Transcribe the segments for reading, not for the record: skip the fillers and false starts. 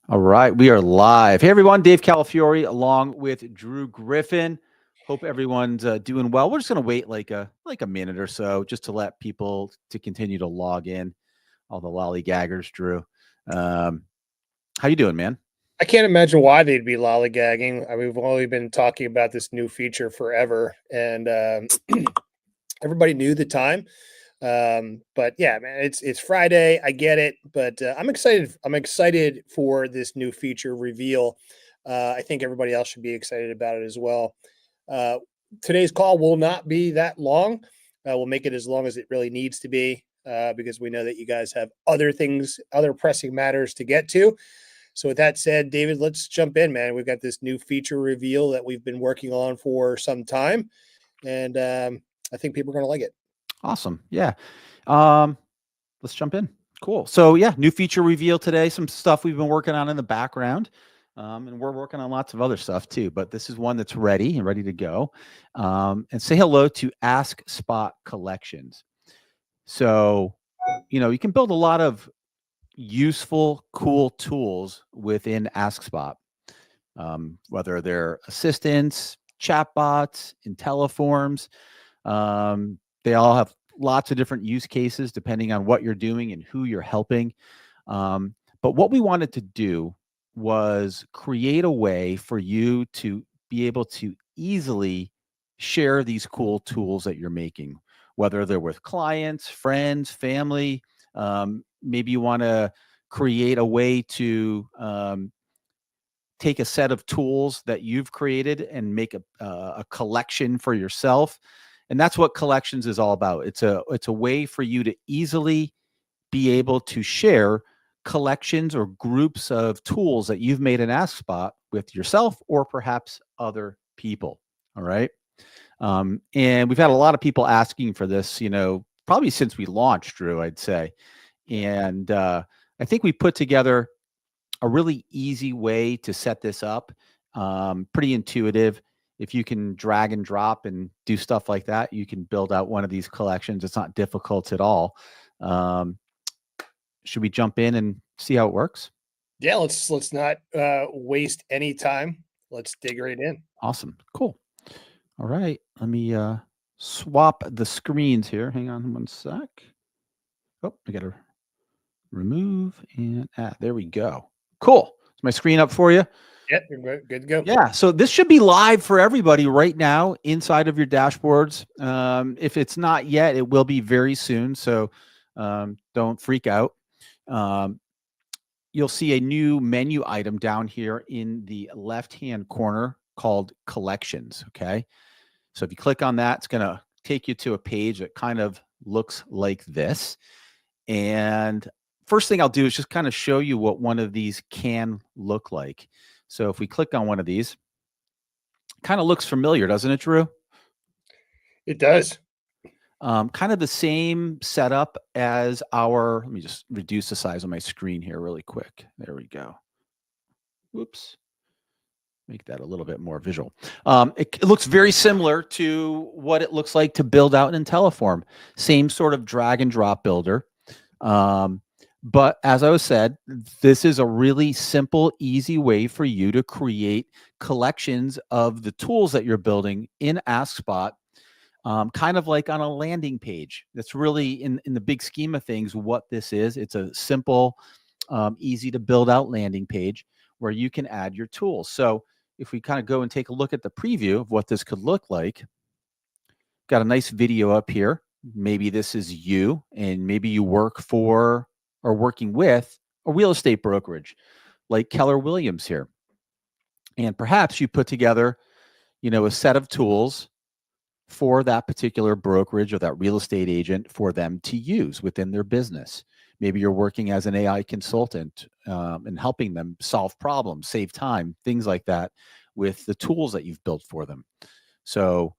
All right, we are live. Hey everyone, Dave Calafiore along with Drew Griffin. Hope everyone's doing well. We're just going to wait like a minute or so just to let people to continue to log in. All the lollygaggers, Drew. Um, how you doing, man? I can't imagine why they'd be lollygagging. We've only been talking about this new feature forever, and everybody knew the time. But yeah, man, it's Friday. I get it, but I'm excited. I'm excited for this new feature reveal. I think everybody else should be excited about it as well. Uh, Today's call will not be that long. We'll make it as long as it really needs to be because we know that you guys have other things, other pressing matters to get to. So with that said, David, let's jump in, man. We've got this new feature reveal that we've been working on for some time, and I think people are going to like it. Awesome. Yeah. Um, let's jump in. Cool. So yeah, new feature reveal today. Some stuff we've been working on in the background. And we're working on lots of other stuff too, but this is one that's ready and ready to go. And say hello to AskSpot Collections. So, you can build a lot of useful, cool tools within AskSpot, whether they're assistants, chatbots, IntelliForms. They all have lots of different use cases depending on what you're doing and who you're helping. But what we wanted to do was create a way for you to be able to easily share these cool tools that you're making, whether they're with clients, friends, family. Maybe you want to create a way to take a set of tools that you've created and make a collection for yourself. And that's what collections is all about. It's a way for you to easily be able to share collections or groups of tools that you've made an AskSpot with yourself or perhaps other people. All right. And we've had a lot of people asking for this, probably since we launched, Drew, I'd say. And I think we put together a really easy way to set this up. Pretty intuitive. If you can drag and drop and do stuff like that, you can build out one of these collections. It's not difficult at all. Um, should we jump in and see how it works? Yeah, let's not waste any time. Let's dig right in. Awesome. Cool. All right. Let me swap the screens here. Hang on one sec. Oh, I got to remove and add. There we go. Cool. Is my screen up for you? Yep, you're good to go. Yeah, so this should be live for everybody right now inside of your dashboards. If it's not yet, it will be very soon. So don't freak out. Um, you'll see a new menu item down here in the left-hand corner called Collections. Okay, so if you click on that, it's going to take you to a page that kind of looks like this. And first thing I'll do is just kind of show you what one of these can look like. So if we click on one of these, kind of looks familiar, doesn't it, Drew? It does. Kind of the same setup as our, let me just reduce the size of my screen here really quick. There we go. Whoops. Make that a little bit more visual. It looks very similar to what it looks like to build out in IntelliForm. Same sort of drag and drop builder. But as I was said, this is a really simple, easy way for you to create collections of the tools that you're building in AskSpot, kind of like on a landing page. That's really, in the big scheme of things, what this is. It's a simple, easy to build out landing page where you can add your tools. So if we kind of go and take a look at the preview of what this could look like, got a nice video up here. Maybe this is you, and maybe you work for or working with a real estate brokerage like Keller Williams here. And perhaps you put together, a set of tools for that particular brokerage or that real estate agent for them to use within their business. Maybe you're working as an AI consultant and helping them solve problems, save time, things like that with the tools that you've built for them. So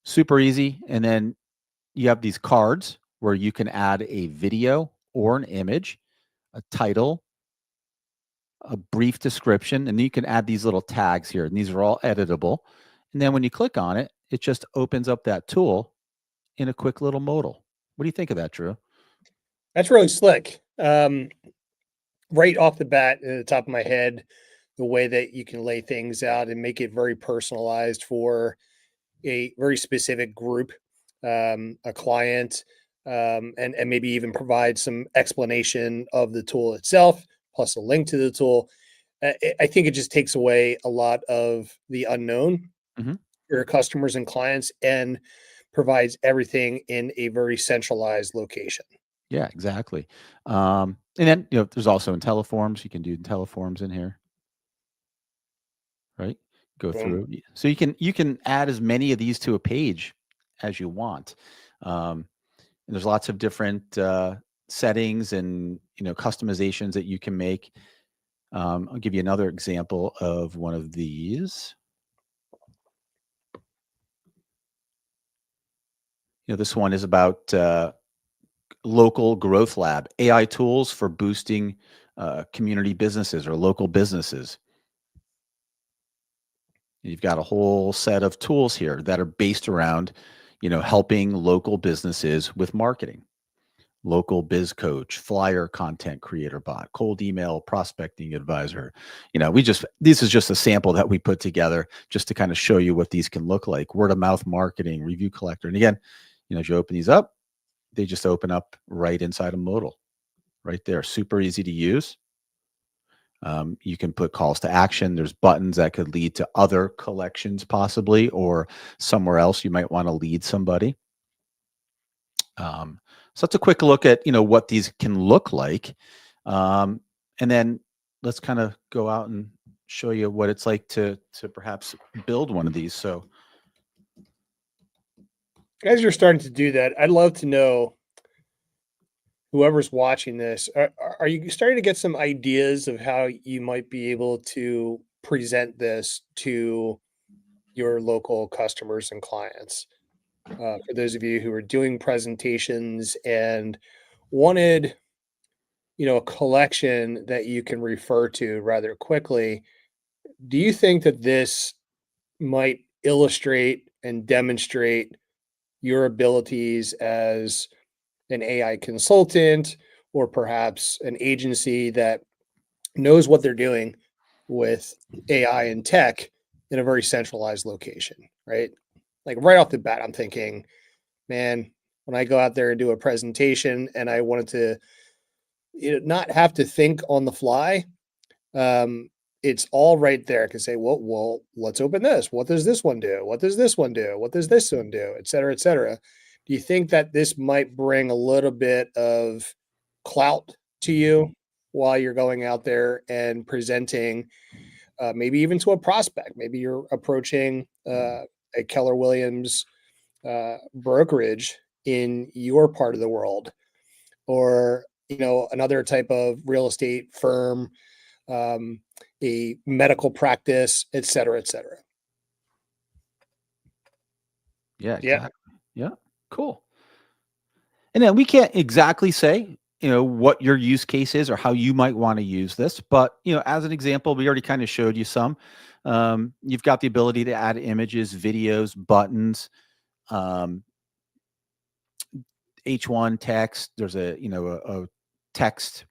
super easy. And then you have these cards where you can add a video or an image, a title, a brief description, and you can add these little tags here. And these are all editable. And then when you click on it, it just opens up that tool in a quick little modal. What do you think of that, Drew? That's really slick. right off the bat, at the top of my head, the way that you can lay things out and make it very personalized for a very specific group, a client, and maybe even provide some explanation of the tool itself, plus a link to the tool. I think it just takes away a lot of the unknown Mhm. for your customers and clients and provides everything in a very centralized location. Yeah, exactly. And then, there's also IntelliForms. You can do IntelliForms in here, right? Go Boom. through. So you can add as many of these to a page as you want. And there's lots of different settings and customizations that you can make. I'll give you another example of one of these. This one is about local growth lab, AI tools for boosting community businesses or local businesses. You've got a whole set of tools here that are based around, helping local businesses with marketing. Local biz coach, flyer content creator bot, cold email prospecting advisor. This is just a sample that we put together just to kind of show you what these can look like. Word of mouth marketing, review collector. And again, as you open these up, they just open up right inside a modal, right there. Super easy to use. You can put calls to action. There's buttons that could lead to other collections possibly, or somewhere else you might want to lead somebody. So that's a quick look at what these can look like, and then let's kind of go out and show you what it's like to perhaps build one of these. So As you're starting to do that, I'd love to know, whoever's watching this, are you starting to get some ideas of how you might be able to present this to your local customers and clients? For those of you who are doing presentations and wanted, a collection that you can refer to rather quickly, do you think that this might illustrate and demonstrate your abilities as an AI consultant or perhaps an agency that knows what they're doing with AI and tech in a very centralized location, right? Like right off the bat, I'm thinking, man, when I go out there and do a presentation and I wanted to, not have to think on the fly, um, it's all right there. I can say, well, let's open this. What does this one do? What does this one do? What does this one do? Et cetera, et cetera. Do you think that this might bring a little bit of clout to you while you're going out there and presenting, maybe even to a prospect? Maybe you're approaching a Keller Williams brokerage in your part of the world, or another type of real estate firm, um, a medical practice, et cetera, et cetera. yeah, Yeah. exactly. Yeah, cool. And then we can't exactly say, what your use case is or how you might want to use this. But, as an example, we already kind of showed you some. You've got the ability to add images, videos, buttons, um, H1 text. There's a text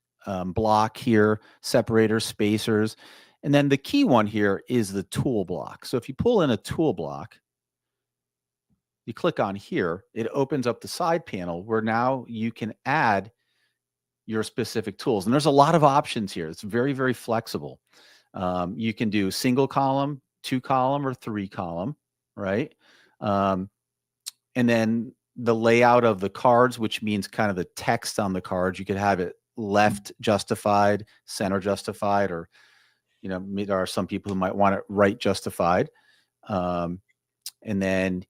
block here, separators, spacers. And then the key one here is the tool block. So if you pull in a tool block, you click on here, it opens up the side panel where now you can add your specific tools. And there's a lot of options here. It's very, very flexible. You can do single column, 2 column, or 3 column, right? Um, and then the layout of the cards, which means kind of the text on the cards, you could have it left justified, center justified, or there are some people who might want it right justified. Um, and then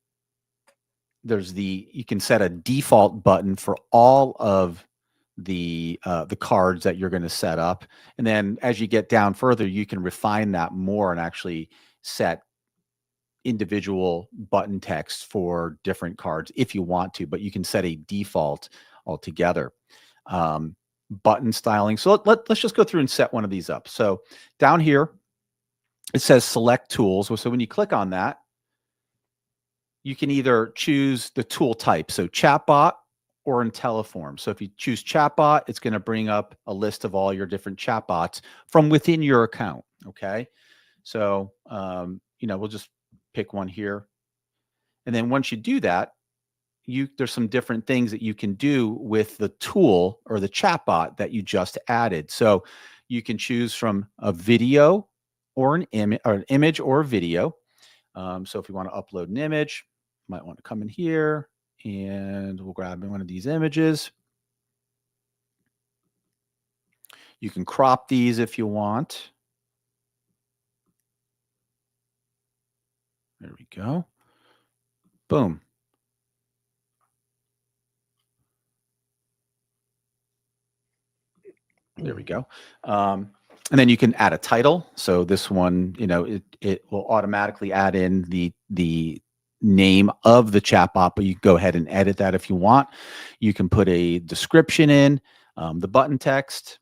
you can set a default button for all of the cards that you're going to set up, and then as you get down further, you can refine that more and actually set individual button text for different cards if you want to, but you can set a default altogether. Button styling. So let's just go through and set one of these up. So down here, it says select tools. So when you click on that, you can either choose the tool type. So chatbot or in teleform. So if you choose chatbot, it's going to bring up a list of all your different chatbots from within your account. Okay. So, we'll just pick one here. And then once you do that, there's some different things that you can do with the tool or the chatbot that you just added. So you can choose from a video or an image or a video. So if you want to upload an image, you might want to come in here and we'll grab one of these images. You can crop these if you want. There we go. Boom. There we go. And then you can add a title. So this one, it will automatically add in the name of the chatbot, but you can go ahead and edit that if you want. You can put a description in, the button text.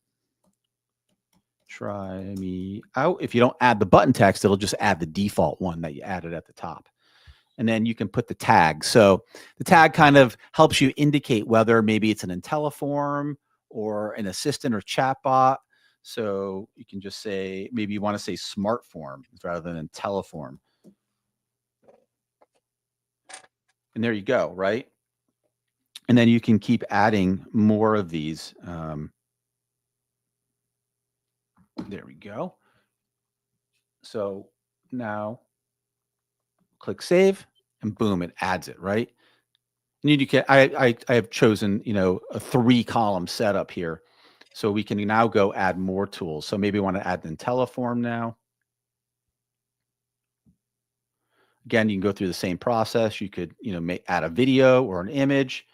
Try me out. If you don't add the button text, it'll just add the default one that you added at the top. And then you can put the tag. So the tag kind of helps you indicate whether maybe it's an IntelliForm or an assistant or chatbot. So you can just say, maybe you want to say smart form rather than IntelliForm. And there you go, right? And then you can keep adding more of these. There we go. So now click save and boom, it adds it, right? And you can, I have chosen, a 3-column setup here. So we can now go add more tools. So maybe we want to add an IntelliForm now. Again, you can go through the same process. You could, add a video or an image.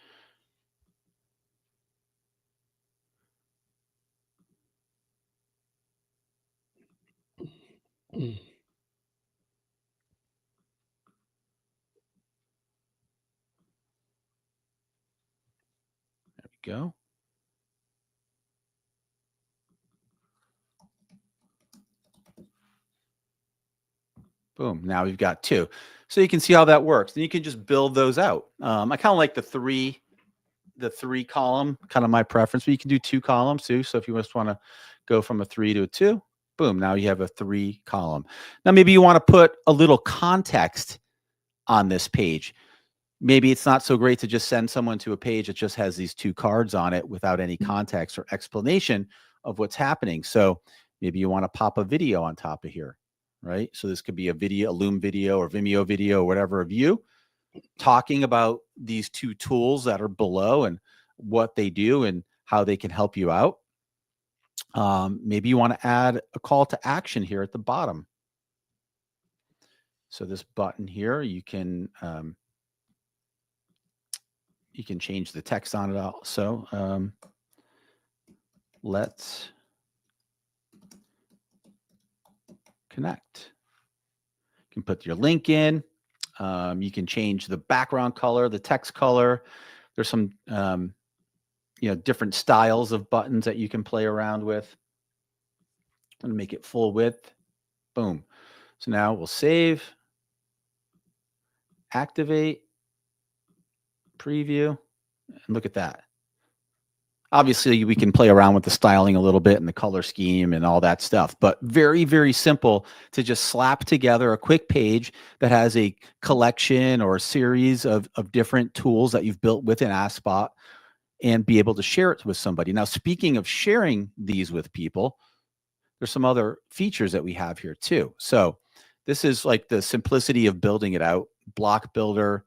There we go. Boom. Now we've got 2. So you can see how that works. And you can just build those out. I kind of like the 3 column, kind of my preference, but you can do 2 columns too. So if you just want to go from a 3 to a 2, boom, now you have a 3 column. Now maybe you want to put a little context on this page. Maybe it's not so great to just send someone to a page that just has these 2 cards on it without any context or explanation of what's happening. So maybe you want to pop a video on top of here, right? So this could be a video, a Loom video or Vimeo video or whatever of you talking about these 2 tools that are below and what they do and how they can help you out. Maybe you want to add a call to action here at the bottom. So this button here, you can change the text on it also. Let's connect. You can put your link in. You can change the background color, the text color. There's some, different styles of buttons that you can play around with. I'm going to make it full width. Boom. So now we'll save, activate, preview, and look at that. Obviously, we can play around with the styling a little bit and the color scheme and all that stuff, but very, very simple to just slap together a quick page that has a collection or a series of different tools that you've built within AskSpot and be able to share it with somebody. Now, speaking of sharing these with people, there's some other features that we have here too. So this is like the simplicity of building it out. Block builder,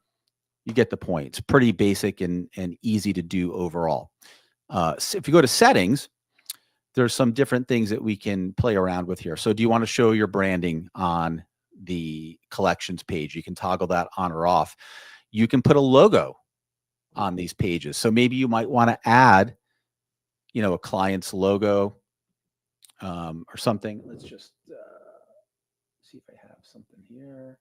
you get the point. It's pretty basic and easy to do overall. So if you go to settings, there's some different things that we can play around with here. So do you want to show your branding on the collections page? You can toggle that on or off. You can put a logo on these pages. So maybe you might want to add, a client's logo or something. Let's just see if I have something here.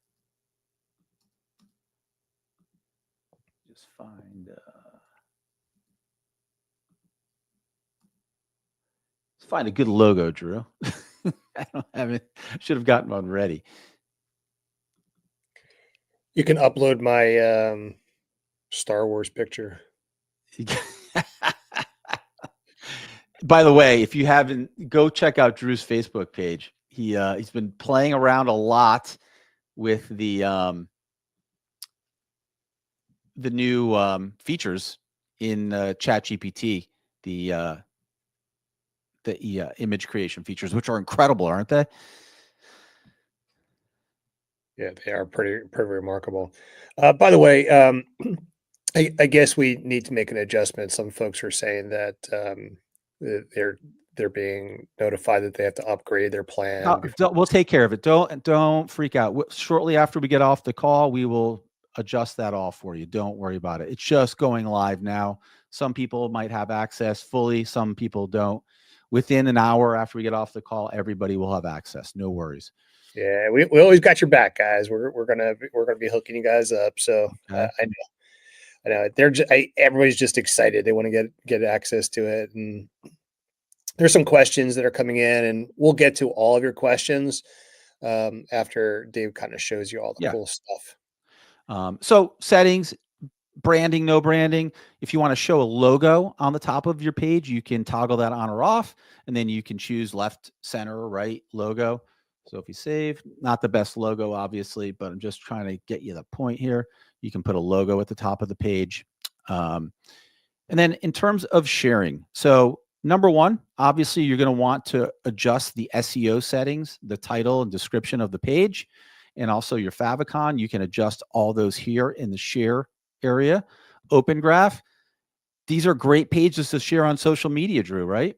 Just find... find a good logo, Drew. I don't have it. Should have gotten one ready. You can upload my Star Wars picture. By the way, if you haven't, go check out Drew's Facebook page. He's been playing around a lot with the new features in ChatGPT, the image creation features, which are incredible, aren't they? Yeah, they are pretty remarkable. By the way, I guess we need to make an adjustment. Some folks are saying that they're being notified that they have to upgrade their plan before. We'll take care of it. Don't freak out. Shortly after we get off the call, we will adjust that all for you. Don't worry about it. It's just going live now. Some people might have access fully. Some people don't. Within an hour after we get off the call, everybody will have access. No worries. Yeah, we always got your back, guys. We're gonna be hooking you guys up. So Okay. I know everybody's just excited. They want to get access to it, and there's some questions that are coming in, and we'll get to all of your questions after Dave kind of shows you all the Yeah. cool stuff. So settings, branding, no branding. If you want to show a logo on the top of your page, you can toggle that on or off, and then you can choose left, center, or right logo. So if you save, not the best logo, obviously, but I'm just trying to get you the point here. You can put a logo at the top of the page. And then in terms of sharing, so number one, obviously, you're going to want to adjust the SEO settings, the title and description of the page, and also your favicon. You can adjust all those here in the share area. Open Graph. These are great pages to share on social media, Drew, right?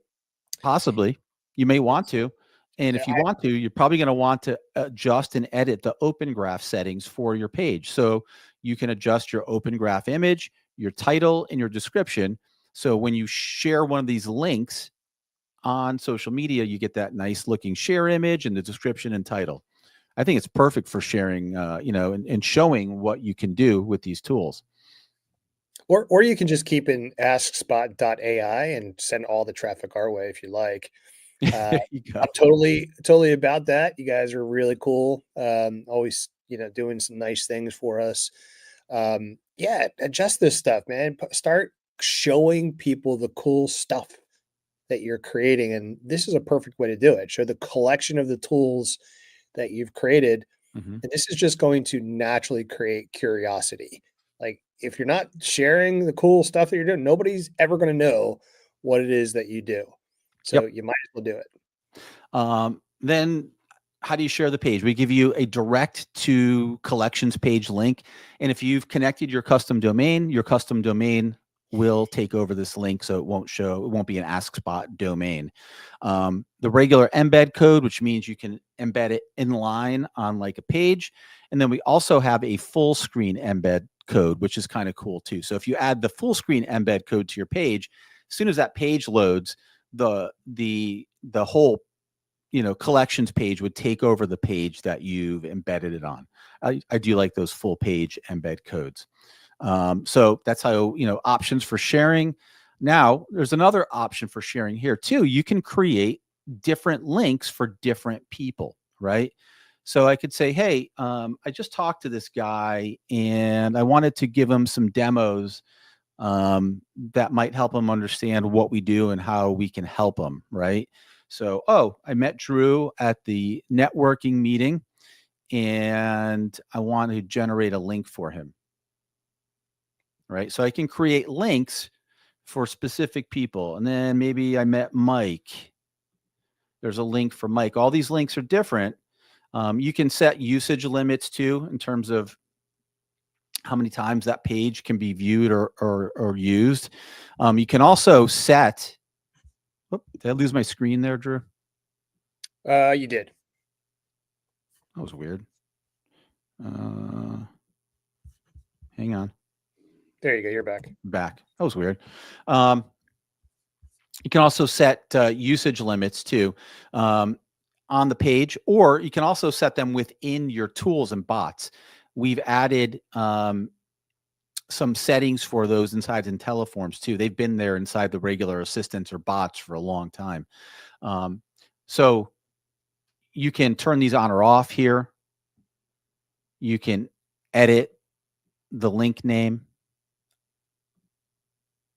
Possibly. You may want to. And if you want to, you're probably going to want to adjust and edit the Open Graph settings for your page. So you can adjust your Open Graph image, your title, and your description. So when you share one of these links on social media, you get that nice looking share image and the description and title. I think it's perfect for sharing, and showing what you can do with these tools. Or you can just keep in AskSpot.ai and send all the traffic our way if you like. There you go. I'm totally about that. You guys are really cool. Always, doing some nice things for us. Yeah, adjust this stuff, man. Start showing people the cool stuff that you're creating, and this is a perfect way to do it. Show the collection of the tools that you've created, Mm-hmm. and this is just going to naturally create curiosity. Like if you're not sharing the cool stuff that you're doing, nobody's ever going to know what it is that you do. So Yep. you might as well do it. Then how do you share the page? We give you a direct to collections page link. And if you've connected your custom domain will take over this link. So it won't be an AskSpot domain. The regular embed code, which means you can embed it in line on like a page. And then we also have a full screen embed code, which is kind of cool too. So if you add the full screen embed code to your page, as soon as that page loads, the whole collections page would take over the page that you've embedded it on. I do like those full page embed codes. So that's how, options for sharing. Now there's another option for sharing here too. You can create different links for different people, right? So I could say, hey, I just talked to this guy and I wanted to give him some demos that might help him understand what we do and how we can help him, right? So, I met Drew at the networking meeting and I want to generate a link for him, right? So I can create links for specific people. And then maybe I met Mike. There's a link for Mike. All these links are different. You can set usage limits too in terms of how many times that page can be viewed or used. You can also set. Did I lose my screen there, Drew? You did. That was weird. Hang on. There you go. You're back. Back. That was weird. You can also set usage limits too on the page, or you can also set them within your tools and bots. We've added some settings for those inside IntelliForms too. They've been there inside the regular assistants or bots for a long time. So you can turn these on or off here. You can edit the link name.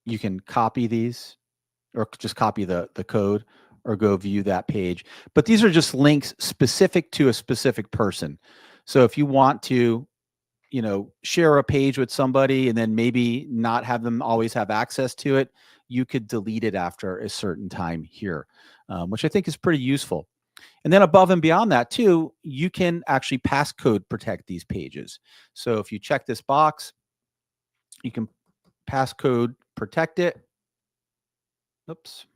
you can copy these or just copy the code or go view that page. But these are just links specific to a specific person. So if you want to, share a page with somebody and then maybe not have them always have access to it, you could delete it after a certain time here, which I think is pretty useful. And then above and beyond that too, you can actually passcode protect these pages. So if you check this box, you can passcode protect it. Oops.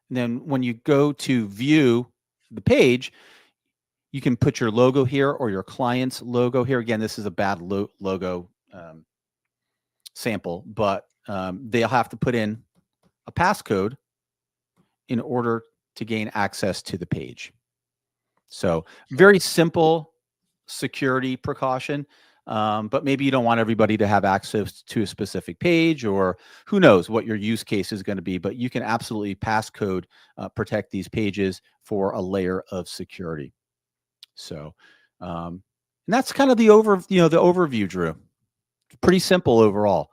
And then when you go to view the page, you can put your logo here or your client's logo here. Again, this is a bad logo sample, but they'll have to put in a passcode in order to gain access to the page. So very simple security precaution, but maybe you don't want everybody to have access to a specific page, or who knows what your use case is going to be, but you can absolutely passcode protect these pages for a layer of security. So, and that's kind of the overview, Drew. Pretty simple overall,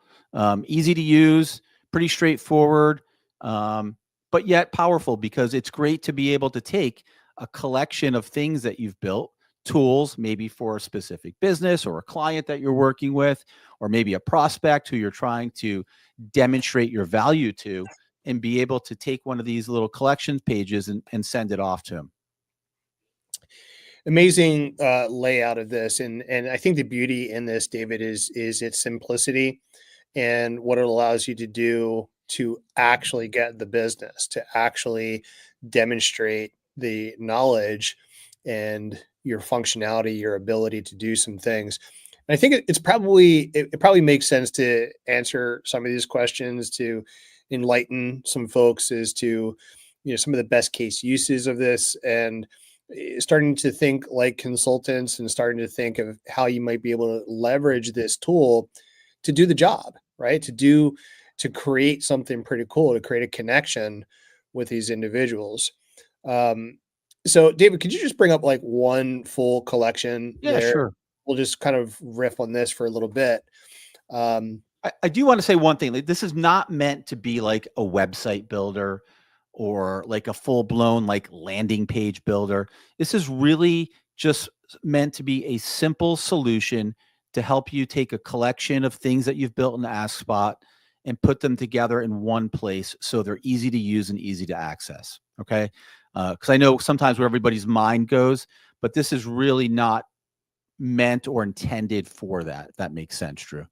easy to use, pretty straightforward, but yet powerful, because it's great to be able to take a collection of things that you've built, tools maybe for a specific business or a client that you're working with, or maybe a prospect who you're trying to demonstrate your value to, and be able to take one of these little collection pages and send it off to them. Amazing layout of this, and I think the beauty in this, David, is its simplicity and what it allows you to do to actually get the business, to actually demonstrate the knowledge and your functionality, your ability to do some things. And I think it probably makes sense to answer some of these questions, to enlighten some folks as to some of the best case uses of this, and starting to think like consultants and starting to think of how you might be able to leverage this tool to do the job, right? To create something pretty cool, to create a connection with these individuals. So David, could you just bring up like one full collection Yeah, there? sure. We'll just kind of riff on this for a little bit. I do want to say one thing. Like, this is not meant to be like a website builder or like a full blown like landing page builder. This is really just meant to be a simple solution to help you take a collection of things that you've built in AskSpot and put them together in one place so they're easy to use and easy to access. Okay. Because I know sometimes where everybody's mind goes, but this is really not meant or intended for that. If that makes sense, Drew.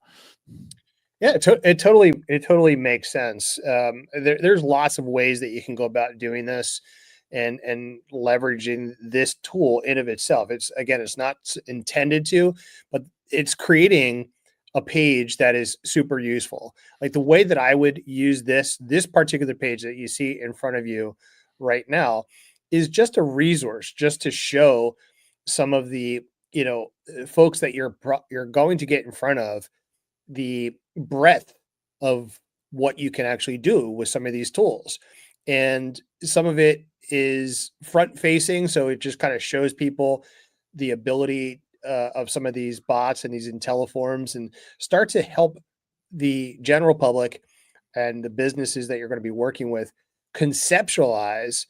Yeah, it totally makes sense. There's lots of ways that you can go about doing this, and leveraging this tool in of itself. It's not intended to, but it's creating a page that is super useful. Like the way that I would use this particular page that you see in front of you right now is just a resource, just to show some of the folks that you're going to get in front of, the breadth of what you can actually do with some of these tools. And some of it is front facing. So it just kind of shows people the ability of some of these bots and these IntelliForms, and start to help the general public and the businesses that you're going to be working with conceptualize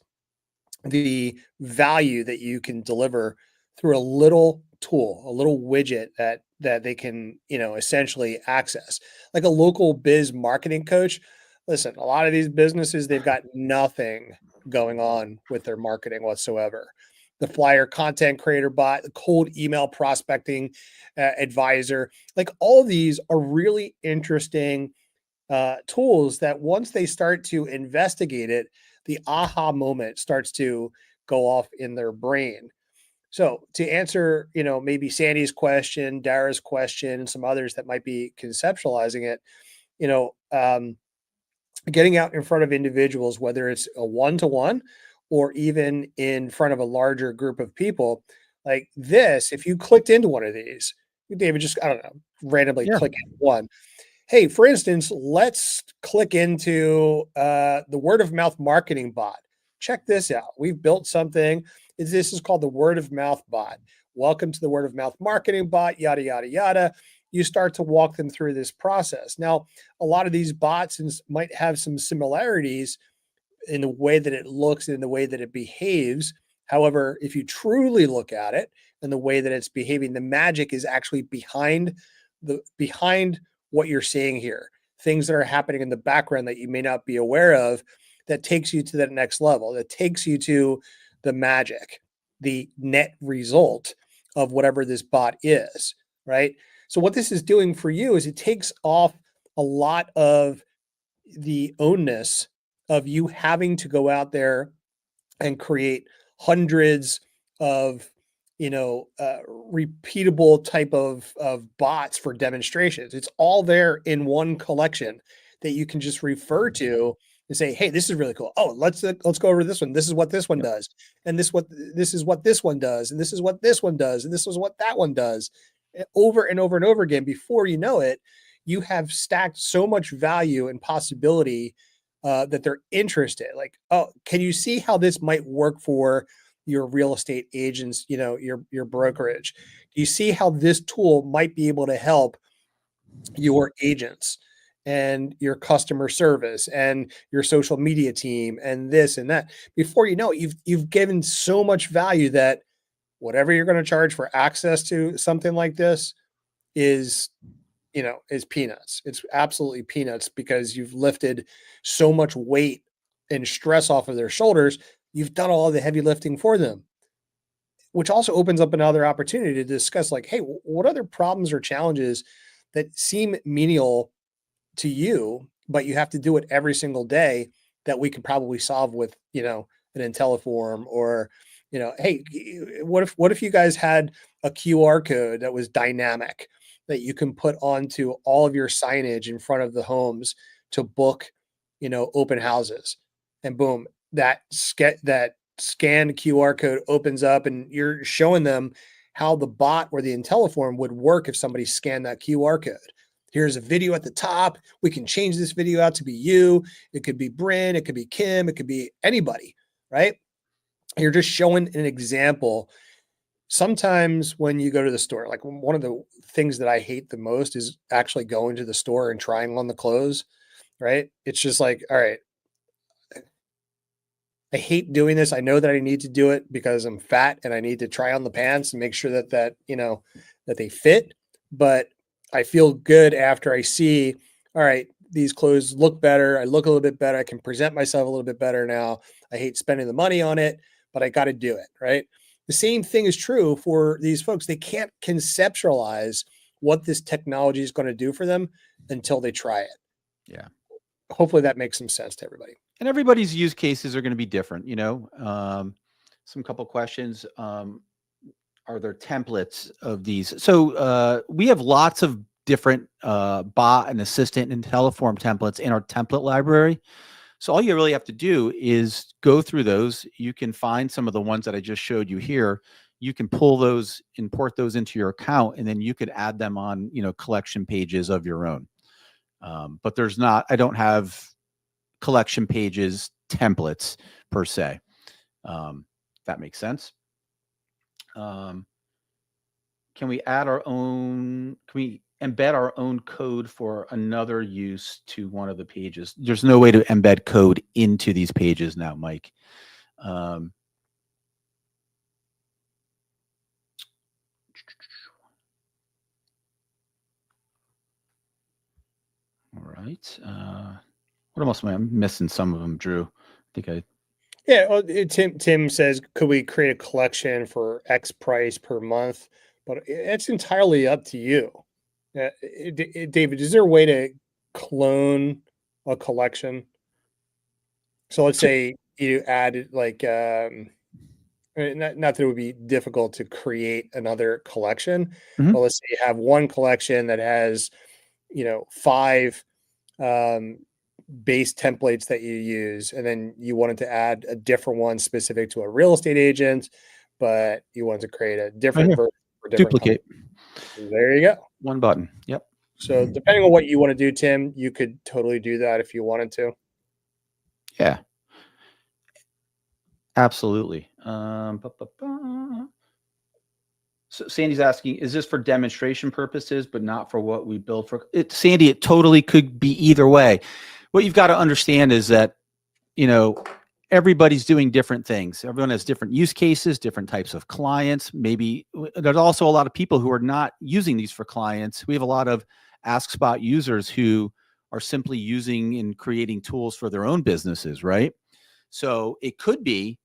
the value that you can deliver through a little tool, a little widget that they can, essentially access. Like a local biz marketing coach. Listen, a lot of these businesses, they've got nothing going on with their marketing whatsoever. The flyer content creator bot, the cold email prospecting advisor, like all of these are really interesting tools that once they start to investigate it, the aha moment starts to go off in their brain. So to answer, maybe Sandy's question, Dara's question, and some others that might be conceptualizing it, you know, um, getting out in front of individuals, whether it's a one-to-one or even in front of a larger group of people, like this, if you clicked into one of these, David, just, I don't know, randomly Yeah. click one. Hey, for instance, let's click into the word of mouth marketing bot. Check this out. We've built something. This is called the word of mouth bot. welcome to the word of mouth marketing bot, yada, yada, yada. You start to walk them through this process. Now, a lot of these bots might have some similarities in the way that it looks and in the way that it behaves. However, if you truly look at it and the way that it's behaving, the magic is actually behind what you're seeing here. Things that are happening in the background that you may not be aware of that takes you to that next level, that takes you to the magic, the net result of whatever this bot is, right? So what this is doing for you is it takes off a lot of the onus of you having to go out there and create hundreds of repeatable type of bots for demonstrations. It's all there in one collection that you can just refer to and say, hey, this is really cool. Oh, let's go over this one. This is what this one Yep. does, and this is what this one does, and this is what this one does, and this is what that one does, over and over and over again. Before you know it, you have stacked so much value and possibility that they're interested. Like, oh, can you see how this might work for your real estate agents, your brokerage? Do you see how this tool might be able to help your agents and your customer service and your social media team and this and that? Before you know it, you've given so much value that whatever you're going to charge for access to something like this is is peanuts. It's absolutely peanuts because you've lifted so much weight and stress off of their shoulders. You've done all the heavy lifting for them, which also opens up another opportunity to discuss, like, hey, what other problems or challenges that seem menial to you, but you have to do it every single day, that we could probably solve with, an IntelliForm, or, hey, what if you guys had a QR code that was dynamic that you can put onto all of your signage in front of the homes to book, open houses, and boom, that scanned QR code opens up and you're showing them how the bot or the IntelliForm would work if somebody scanned that QR code. Here's a video at the top. We can change this video out to be you. It could be Bryn. It could be Kim. It could be anybody, right? You're just showing an example. Sometimes when you go to the store, like, one of the things that I hate the most is actually going to the store and trying on the clothes, right? It's just like, all right, I hate doing this. I know that I need to do it because I'm fat and I need to try on the pants and make sure that they fit. But I feel good after I see, all right, these clothes look better. I look a little bit better. I can present myself a little bit better now. I hate spending the money on it, but I got to do it, right? The same thing is true for these folks. They can't conceptualize what this technology is going to do for them until they try it. Yeah. Hopefully that makes some sense to everybody. And everybody's use cases are going to be different. Some couple questions. Are there templates of these? So we have lots of different bot and assistant and IntelliForm templates in our template library. So all you really have to do is go through those. You can find some of the ones that I just showed you here. You can pull those, import those into your account, and then you could add them on, collection pages of your own. But I don't have collection pages templates per se. That makes sense. Can we embed our own code for another use to one of the pages? There's no way to embed code into these pages now, Mike. All right. What else am I missing? Some of them, Drew. I think Yeah, well, Tim says, could we create a collection for X price per month? But it's entirely up to you. David, is there a way to clone a collection? So let's say you add, like, not that it would be difficult to create another collection, but let's say you have one collection that has, 5 base templates that you use, and then you wanted to add a different one specific to a real estate agent, but you wanted to create a different version for different duplicate. There you go. One button. Yep. So depending on what you want to do, Tim, you could totally do that if you wanted to. Yeah. Absolutely. So Sandy's asking, is this for demonstration purposes, but not for what we build for it? Sandy, it totally could be either way. What you've got to understand is that, everybody's doing different things. Everyone has different use cases, different types of clients. Maybe there's also a lot of people who are not using these for clients. We have a lot of AskSpot users who are simply using and creating tools for their own businesses, right? So it could be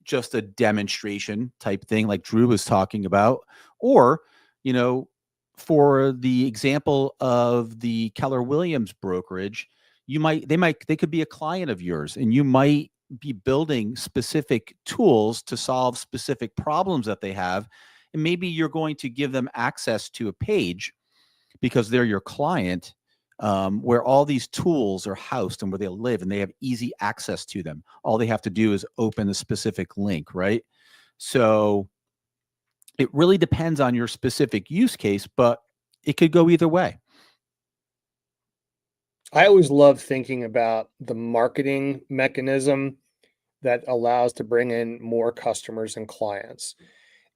just a demonstration type thing like Drew was talking about, or, you know, for the example of the Keller Williams brokerage, they could be a client of yours, and you might be building specific tools to solve specific problems that they have. And maybe you're going to give them access to a page because they're your client, where all these tools are housed and where they live, and they have easy access to them. All they have to do is open a specific link, right? So it really depends on your specific use case, but it could go either way. I always love thinking about the marketing mechanism that allows to bring in more customers and clients.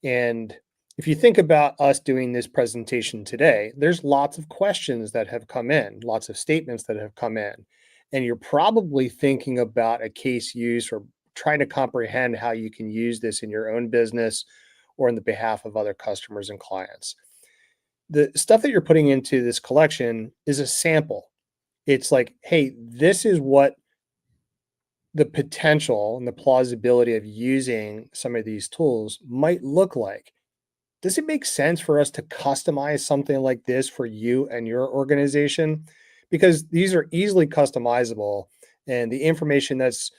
And if you think about us doing this presentation today, there's lots of questions that have come in, lots of statements that have come in. And you're probably thinking about a case use or trying to comprehend how you can use this in your own business or in the behalf of other customers and clients. The stuff that you're putting into this collection is a sample. It's like, hey, this is what the potential and the plausibility of using some of these tools might look like. Does it make sense for us to customize something like this for you and your organization? Because these are easily customizable, and the information that's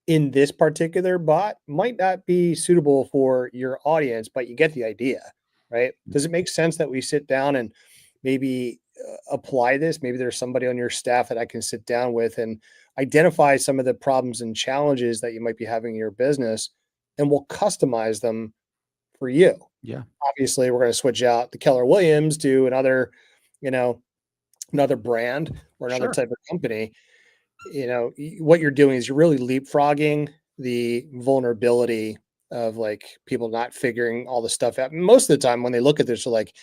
in this particular bot might not be suitable for your audience, but you get the idea, right? Does it make sense that we sit down and maybe apply this? Maybe there's somebody on your staff that I can sit down with and identify some of the problems and challenges that you might be having in your business, and we'll customize them for you. Yeah. Obviously, we're going to switch out the Keller Williams to another, you know, another brand or another Sure. type of company. What you're doing is you're really leapfrogging the vulnerability of like people not figuring all the stuff out. Most of the time when they look at this, they're like,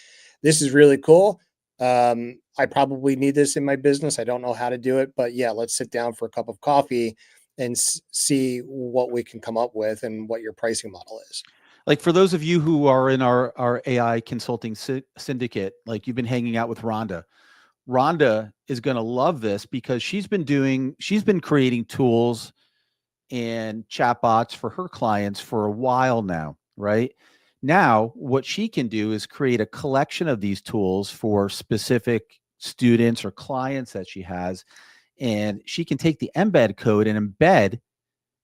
this is really cool. I probably need this in my business. I don't know how to do it, but yeah, let's sit down for a cup of coffee and see what we can come up with and what your pricing model is. Like for those of you who are in our AI consulting syndicate, like you've been hanging out with Rhonda is going to love this because she's been creating tools and chatbots for her clients for a while now, right? Now, what she can do is create a collection of these tools for specific students or clients that she has. And she can take the embed code and embed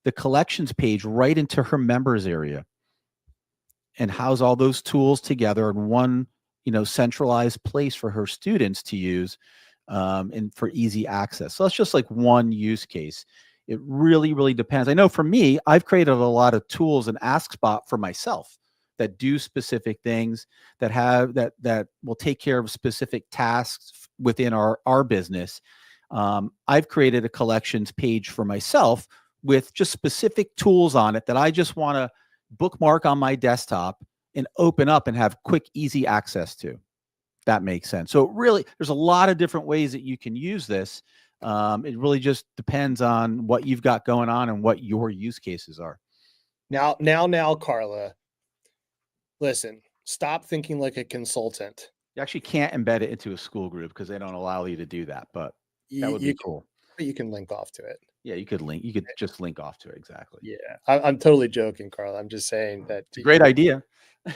the collections page right into her members area and house all those tools together in one, centralized place for her students to use, and for easy access. So that's just like one use case. It really, really depends. I know for me, I've created a lot of tools in AskSpot for myself that do specific things, that will take care of specific tasks within our business. I've created a collections page for myself with just specific tools on it that I just want to bookmark on my desktop and open up and have quick, easy access to. That makes sense. So really, there's a lot of different ways that you can use this. It really just depends on what you've got going on and what your use cases are. Now, Carla, listen, stop thinking like a consultant. You actually can't embed it into a school group because they don't allow you to do that, but that would be cool. You can link off to it. Yeah, you could just link off to it. Exactly. Yeah, I'm totally joking, Carla. I'm just saying that it's a great idea.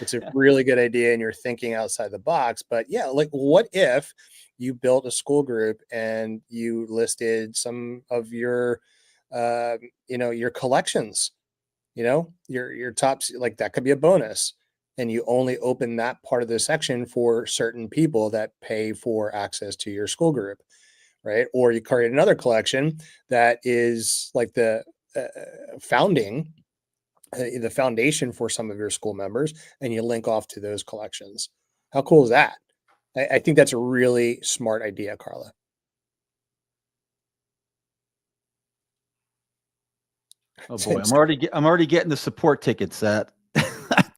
It's a really good idea and you're thinking outside the box. But yeah, like what if you built a school group and you listed some of your your collections, your tops, like that could be a bonus. And you only open that part of the section for certain people that pay for access to your school group, right? Or you create another collection that is like the foundation for some of your school members, and you link off to those collections. How cool is that? I think that's a really smart idea, Carla. Oh boy, I'm already getting the support tickets that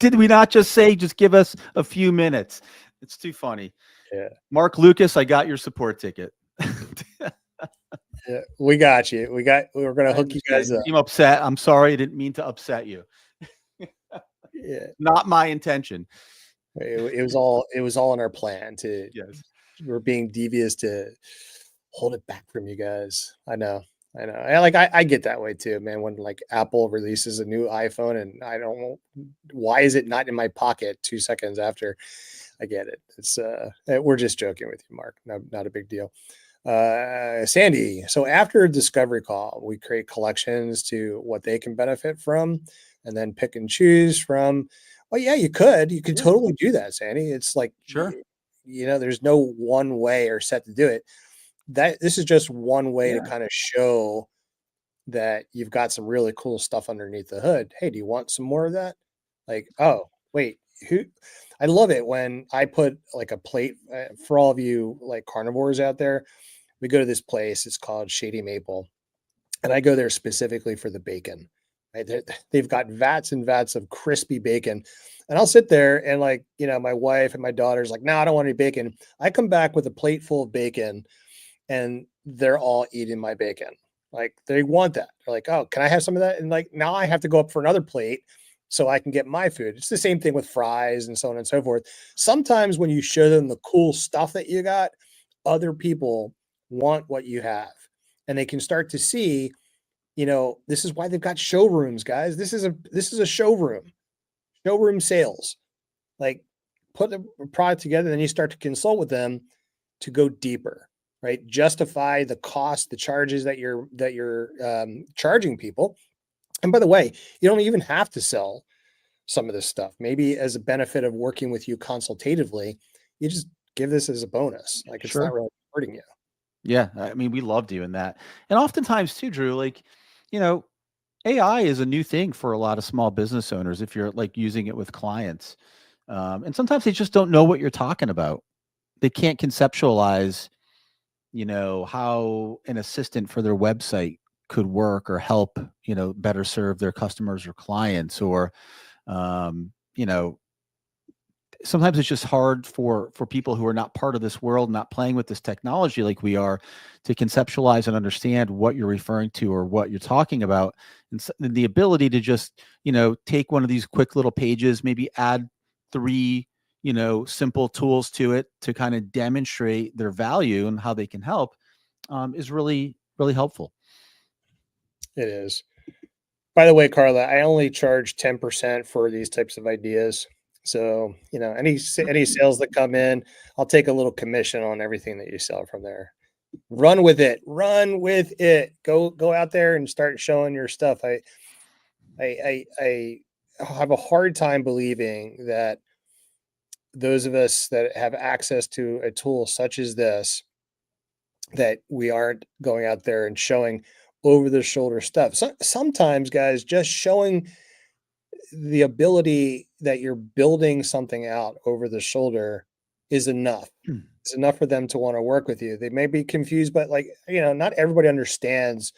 Did we not just say, just give us a few minutes? It's too funny. Yeah. Mark Lucas, I got your support ticket. Yeah, we got you. We were going to I hook you understand. guys You up. seem upset. I'm sorry. I didn't mean to upset you. Yeah. Not my intention. It was all in our plan to, Yes. we're being devious to hold it back from you guys. I know. I know. I get that way too, man. When like Apple releases a new iPhone and I don't know why is it not in my pocket 2 seconds after. I get it. It's we're just joking with you, Mark. Not a big deal. Sandy. So after a discovery call, we create collections to what they can benefit from, and then pick and choose from. Well, yeah, you could. You could Yeah. totally do that, Sandy. It's like Sure. there's no one way or set to do it. That this is just one way to Yeah. kind of show that you've got some really cool stuff underneath the hood. Hey, do you want some more of that? Like, oh, wait, who? I love it when I put like a plate for all of you like carnivores out there. We go to this place. It's called Shady Maple, and I go there specifically for the bacon. Right? They've got vats and vats of crispy bacon, and I'll sit there and like my wife and my daughter's like, no, I don't want any bacon. I come back with a plate full of bacon, and they're all eating my bacon. Like they want that. They're like, oh, can I have some of that? And like now I have to go up for another plate so I can get my food. It's the same thing with fries and so on and so forth. Sometimes when you show them the cool stuff that you got, other people want what you have. And they can start to see, this is why they've got showrooms, guys. This is a showroom. Showroom sales. Like put the product together, then you start to consult with them to go deeper, right? Justify the cost, the charges that you're charging people. And by the way, you don't even have to sell some of this stuff. Maybe as a benefit of working with you consultatively, you just give this as a bonus. Like it's not Sure. really hurting you. Yeah. I mean, we love doing that. And oftentimes too, Drew, like, you know, AI is a new thing for a lot of small business owners if you're like using it with clients. And sometimes they just don't know what you're talking about. They can't conceptualize, how an assistant for their website could work or help, better serve their customers or clients or, um, you know, sometimes it's just hard for people who are not part of this world, not playing with this technology like we are, to conceptualize and understand what you're referring to or what you're talking about. And the ability to just take one of these quick little pages, maybe add three simple tools to it to kind of demonstrate their value and how they can help, is really really helpful. It is. By the way, Carla, I only charge 10% for these types of ideas. So, any sales that come in, I'll take a little commission on everything that you sell from there. Run with it. Run with it. Go out there and start showing your stuff. I have a hard time believing that those of us that have access to a tool such as this, that we aren't going out there and showing over the shoulder stuff. So, sometimes, guys, just showing the ability that you're building something out over the shoulder is enough. It's enough for them to want to work with you. They may be confused, but like, not everybody understands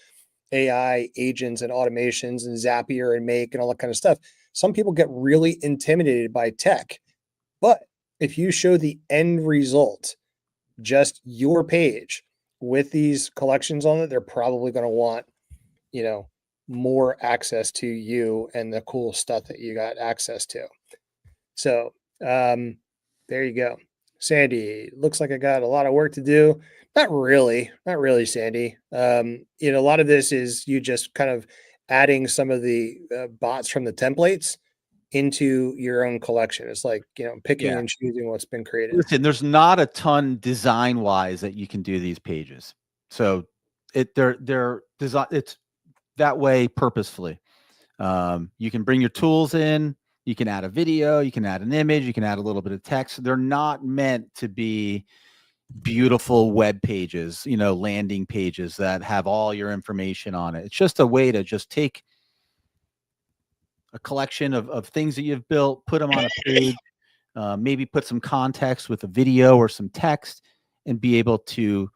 AI agents and automations and Zapier and Make and all that kind of stuff. Some people get really intimidated by tech. But if you show the end result, just your page with these collections on it, they're probably going to want, you know, more access to you and the cool stuff that you got access to. So, there you go. Sandy, looks like I got a lot of work to do. Not really, Sandy. A lot of this is you just kind of adding some of the bots from the templates into your own collection. It's like, picking Yeah. and choosing what's been created. Listen, there's not a ton design wise that you can do these pages. So they're design it's that way purposefully. You can bring your tools in, you can add a video, you can add an image, you can add a little bit of text. They're not meant to be beautiful web pages, landing pages that have all your information on it. It's just a way to just take a collection of things that you've built, put them on a page, maybe put some context with a video or some text, and be able to,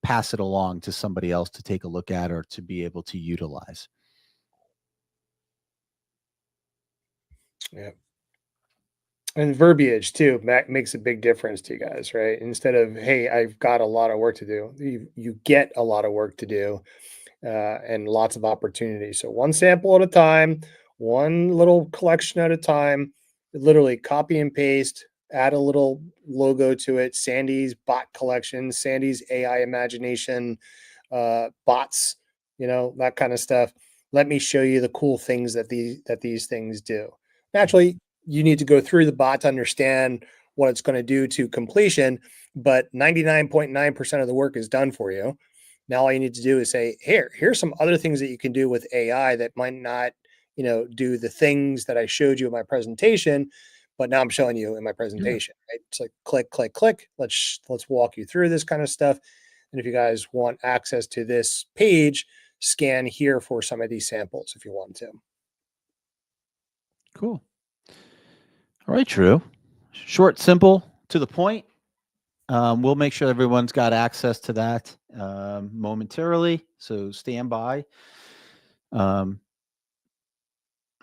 pass it along to somebody else to take a look at or to be able to utilize. Yeah. And verbiage too makes a big difference to you guys, right? Instead of, "Hey, I've got a lot of work to do," you get a lot of work to do, and lots of opportunities. So one sample at a time, one little collection at a time. Literally copy and paste, add a little logo to it. Sandy's bot collection, Sandy's AI imagination, bots, that kind of stuff. Let me show you the cool things that these things do. Naturally, you need to go through the bot to understand what it's going to do to completion, but 99.9% of the work is done for you. Now all you need to do is say, here's some other things that you can do with AI that might not, do the things that I showed you in my presentation, but now I'm showing you in my Yeah. presentation, right? It's like click, click, click. Let's walk you through this kind of stuff. And if you guys want access to this page, scan here for some of these samples if you want to. Cool. All right, Drew. Short, simple, to the point. We'll make sure everyone's got access to that momentarily. So stand by. Um,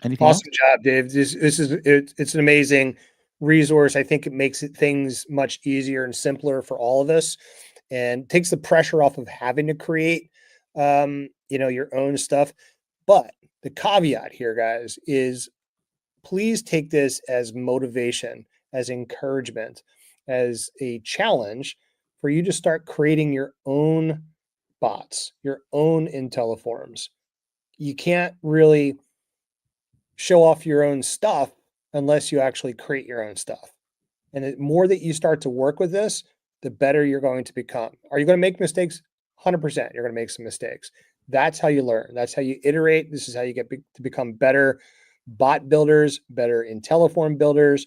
anything else? Awesome job, Dave. It's an amazing resource. I think it makes things much easier and simpler for all of us, and takes the pressure off of having to create, your own stuff. But the caveat here, guys, is please take this as motivation, as encouragement, as a challenge for you to start creating your own bots, your own IntelliForms. You can't really show off your own stuff unless you actually create your own stuff. And the more that you start to work with this, the better you're going to become. Are you going to make mistakes? 100%. You're going to make some mistakes. That's how you learn. That's how you iterate. This is how you get to become better bot builders, better IntelliForm builders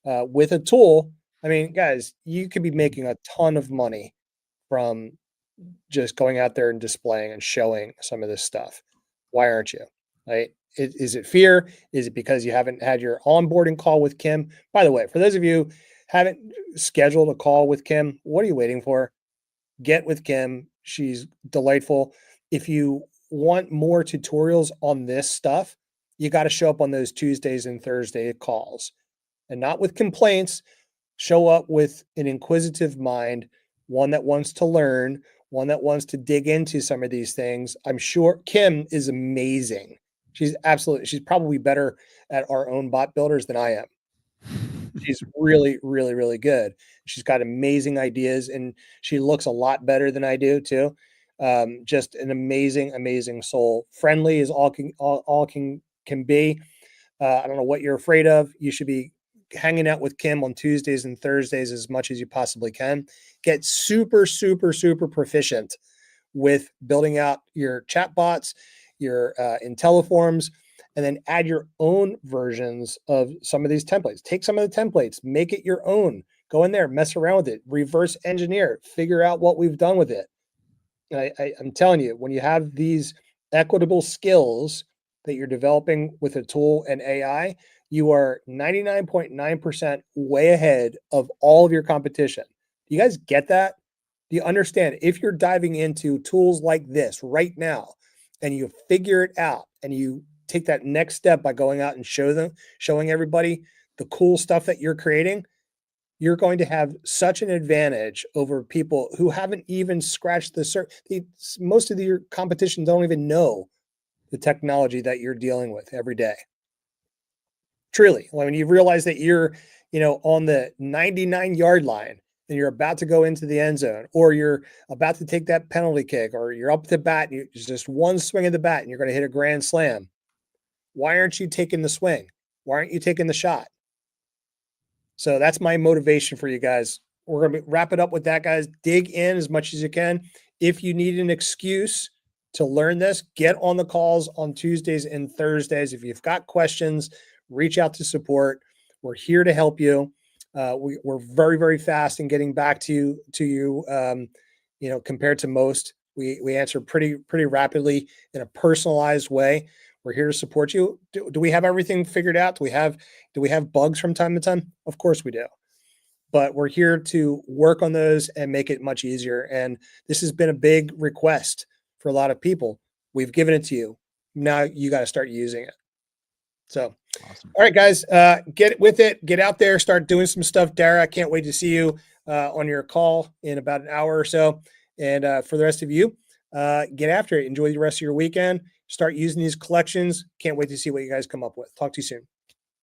with a tool. I mean, guys, you could be making a ton of money from just going out there and displaying and showing some of this stuff. Why aren't you? Right? Is it fear? Is it because you haven't had your onboarding call with Kim? By the way, for those of you haven't scheduled a call with Kim, what are you waiting for? Get with Kim. She's delightful. If you want more tutorials on this stuff, you got to show up on those Tuesdays and Thursday calls, and not with complaints. Show up with an inquisitive mind, one that wants to learn, one that wants to dig into some of these things. I'm sure Kim is amazing. She's probably better at our own bot builders than I am. She's really, really, really good. She's got amazing ideas, and she looks a lot better than I do too. Just an amazing, amazing soul. Friendly as all can be. I don't know what you're afraid of. You should be hanging out with Kim on Tuesdays and Thursdays as much as you possibly can. Get super, super, super proficient with building out your chatbots, your IntelliForms, and then add your own versions of some of these templates. Take some of the templates, make it your own. Go in there, mess around with it, reverse engineer, figure out what we've done with it. I'm telling you, when you have these equitable skills that you're developing with a tool and AI, you are 99.9% way ahead of all of your competition. Do you guys get that? Do you understand? If you're diving into tools like this right now and you figure it out and you take that next step by going out and showing everybody the cool stuff that you're creating, you're going to have such an advantage over people who haven't even scratched the surface. Most of your competition don't even know the technology that you're dealing with every day. Truly, when you realize that you're, on the 99-yard line and you're about to go into the end zone, or you're about to take that penalty kick, or you're up to bat and it's just one swing of the bat and you're going to hit a grand slam. Why aren't you taking the swing? Why aren't you taking the shot? So that's my motivation for you guys. We're going to wrap it up with that, guys. Dig in as much as you can. If you need an excuse to learn this, get on the calls on Tuesdays and Thursdays. If you've got questions, reach out to support. We're here to help you. We're very, very fast in getting back to you. Compared to most, we answer pretty rapidly in a personalized way. We're here to support you. Do we have everything figured out? Do we have bugs from time to time? Of course we do. But we're here to work on those and make it much easier. And this has been a big request for a lot of people. We've given it to you. Now you got to start using it. So Awesome. All right, guys, get with it. Get out there. Start doing some stuff. Dara, I can't wait to see you on your call in about an hour or so. And for the rest of you, get after it. Enjoy the rest of your weekend. Start using these collections. Can't wait to see what you guys come up with. Talk to you soon.